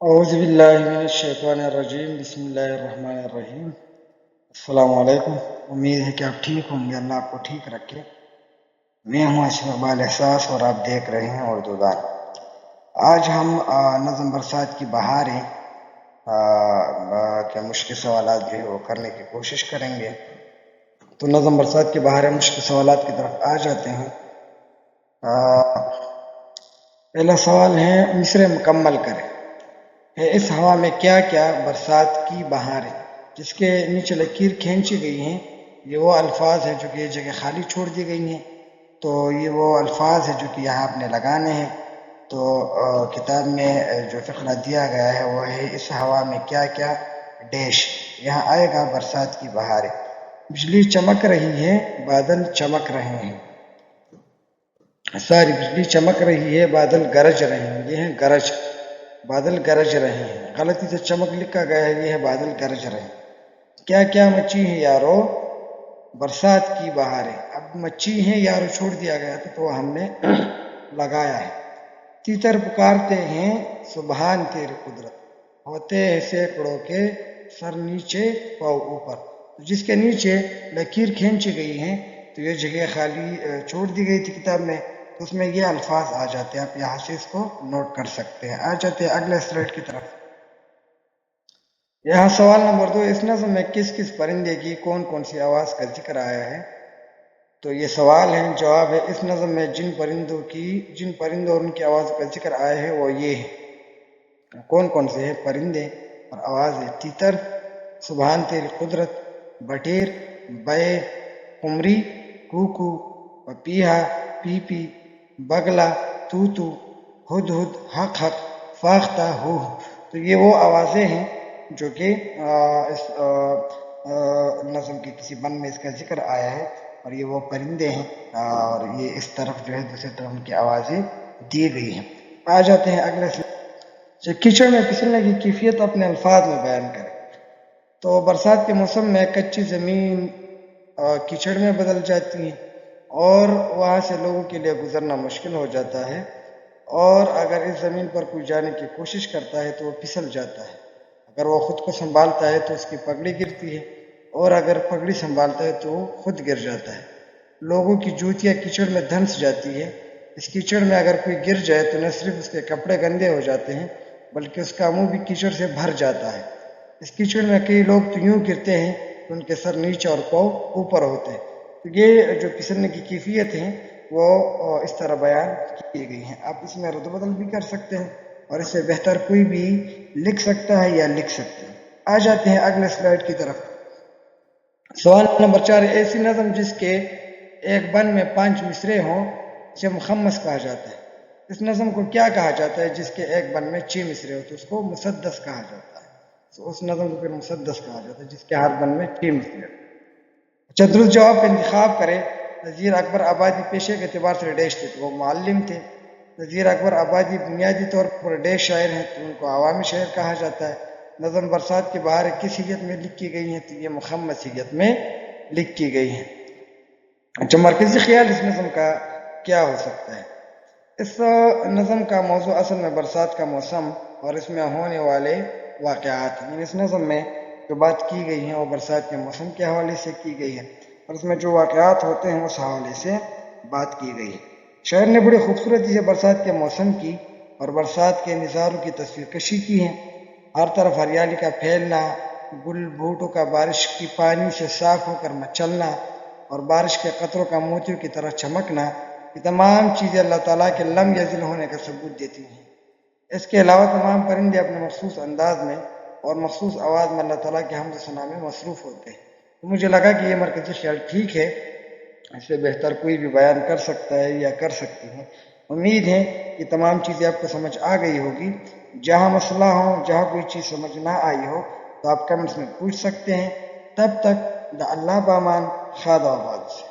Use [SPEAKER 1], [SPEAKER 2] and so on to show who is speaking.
[SPEAKER 1] اعوذ باللہ من الشیطان الرجیم، بسم اللہ الرحمن الرحیم۔ السلام علیکم، امید ہے کہ آپ ٹھیک ہوں گے، اللہ آپ کو ٹھیک رکھے۔ میں ہوں اشرف اقبال احساس اور آپ دیکھ رہے ہیں اردو دان۔ آج ہم نظم برسات کی بہاریں کے مشکل سوالات جو ہے وہ کرنے کی کوشش کریں گے۔ تو نظم برسات کی بہاریں مشکل سوالات کی طرف آ جاتے ہیں۔ پہلا سوال ہے، مصرع مکمل کریں۔ اس ہوا میں کیا کیا برسات کی بہاریں، جس کے نیچے لکیر کھینچی گئی ہیں۔ یہ وہ الفاظ ہیں جو کہ یہ جگہ خالی چھوڑ دی گئی ہیں، تو یہ وہ الفاظ ہیں جو کہ یہاں آپ نے لگانے ہیں۔ تو کتاب میں جو فقرہ دیا گیا ہے وہ ہے، اس ہوا میں کیا کیا ڈیش، یہاں آئے گا برسات کی بہاریں۔ بجلی چمک رہی ہے، بادل چمک رہے ہیں، بجلی چمک رہی ہے، بادل گرج رہے ہیں، یہ ہیں گرج، بادل گرج رہے ہیں۔ غلطی سے چمک لکھا گیا ہے، یہ ہے بادل گرج رہے ہیں۔ کیا کیا مچی ہیں یارو برسات کی بہاریں، اب مچی ہیں یارو چھوڑ دیا گیا تھا تو ہم نے لگایا ہے۔ تیتر پکارتے ہیں سبحان تیری قدرت، ہوتے ہیں سینکڑوں کے سر نیچے پاؤ اوپر۔ جس کے نیچے لکیر کھینچی گئی ہیں تو یہ جگہ خالی چھوڑ دی گئی تھی کتاب میں، تو اس میں یہ الفاظ آ جاتے ہیں، آپ یہاں سے اس کو نوٹ کر سکتے ہیں۔ آ جاتے ہیں اگلے سلائیڈ کی طرف۔ یہاں سوال نمبر 2، اس نظم میں کس کس پرندے کی کون کون سی آواز کا ذکر آیا ہے؟ تو یہ سوال ہے، جواب ہے، اس نظم میں جن پرندوں اور ان کی آواز کا ذکر آیا ہے وہ یہ ہے۔ کون کون سے ہیں پرندے اور آواز ہے؟ تیتر، سبحان تیری قدرت، بٹیر، بے، قمری، کوکو، پپیہا، پی پی، بگلا، توتو، ہدہد، حق حق، فاختہ، ہو۔ تو یہ وہ آوازیں ہیں جو کہ اس نظم کے کسی بند میں اس کا ذکر آیا ہے، اور یہ وہ پرندے ہیں، اور یہ اس طرف جو ہے دوسری طرف ان کی آوازیں دی گئی ہیں۔ آ جاتے ہیں اگلے سے، کیچڑ میں پھسلنے کی کیفیت اپنے الفاظ میں بیان کریں۔ تو برسات کے موسم میں کچی زمین کیچڑ میں بدل جاتی ہیں، اور وہاں سے لوگوں کے لیے گزرنا مشکل ہو جاتا ہے، اور اگر اس زمین پر کوئی جانے کی کوشش کرتا ہے تو وہ پھسل جاتا ہے۔ اگر وہ خود کو سنبھالتا ہے تو اس کی پگڑی گرتی ہے، اور اگر پگڑی سنبھالتا ہے تو وہ خود گر جاتا ہے۔ لوگوں کی جوتیاں کیچڑ میں دھنس جاتی ہے۔ اس کیچڑ میں اگر کوئی گر جائے تو نہ صرف اس کے کپڑے گندے ہو جاتے ہیں بلکہ اس کا منہ بھی کیچڑ سے بھر جاتا ہے۔ اس کیچڑ میں کئی لوگ تو یوں گرتے ہیں کہ ان کے سر نیچے اور پاؤں اوپر ہوتے ہیں۔ تو یہ جو پھسلنے کی کیفیت ہیں وہ اس طرح بیان کی گئی ہیں۔ آپ اس میں رد و بدل بھی کر سکتے ہیں، اور اس سے بہتر کوئی بھی لکھ سکتا ہے یا لکھ سکتے ہیں۔ آ جاتے ہیں اگلے سلائیڈ کی طرف۔ سوال نمبر 4، ایسی نظم جس کے ایک بند میں 5 مصرعے ہوں اسے مخمس کہا جاتا ہے۔ اس نظم کو کیا کہا جاتا ہے جس کے ایک بند میں 6 مصرعے ہو؟ تو اس کو مسدس کہا جاتا ہے۔ تو اس نظم کو پھر مسدس کہا جاتا ہے جس کے ہر بند میں 6 مصرعے ہو۔ اچھا، درست جواب کا انتخاب کریں۔ نذیر اکبر آبادی پیشے کے اعتبار سے ڈیش تھے، تو وہ معلم تھے۔ نذیر اکبر آبادی بنیادی طور پر ڈیش شاعر ہیں، تو ان کو عوامی شاعر کہا جاتا ہے۔ نظم برسات کی بہاریں کس حیت میں لکھی گئی ہیں؟ تو یہ مخمس حیت میں لکھی گئی ہیں۔ اچھا، مرکزی خیال اس نظم کا کیا ہو سکتا ہے؟ اس نظم کا موضوع اصل میں برسات کا موسم اور اس میں ہونے والے واقعات ہیں۔ اس نظم میں جو بات کی گئی ہے وہ برسات کے موسم کے حوالے سے کی گئی ہے، اور اس میں جو واقعات ہوتے ہیں اس حوالے سے بات کی گئی ہے۔ شاعر نے بڑی خوبصورتی سے برسات کے موسم کی اور برسات کے نظاروں کی تصویر کشی کی ہے۔ ہر طرف ہریالی کا پھیلنا، گل بوٹوں کا بارش کی پانی سے صاف ہو کر مچلنا، اور بارش کے قطروں کا موتیوں کی طرح چمکنا، یہ تمام چیزیں اللہ تعالیٰ کے لم یزل ہونے کا ثبوت دیتی ہیں۔ اس کے علاوہ تمام پرندے اپنے مخصوص انداز میں اور مخصوص آواز میں اللہ تعالیٰ کے حمد و ثنا میں مصروف ہوتے ہیں۔ تو مجھے لگا کہ یہ مرکزی خیال ٹھیک ہے، اس سے بہتر کوئی بھی بیان کر سکتا ہے یا کر سکتی ہیں۔ امید ہے کہ تمام چیزیں آپ کو سمجھ آ گئی ہوگی۔ جہاں مسئلہ ہو، جہاں کوئی چیز سمجھ نہ آئی ہو تو آپ کمنٹس میں پوچھ سکتے ہیں۔ تب تک اللہ بامان، خدا آباد سے۔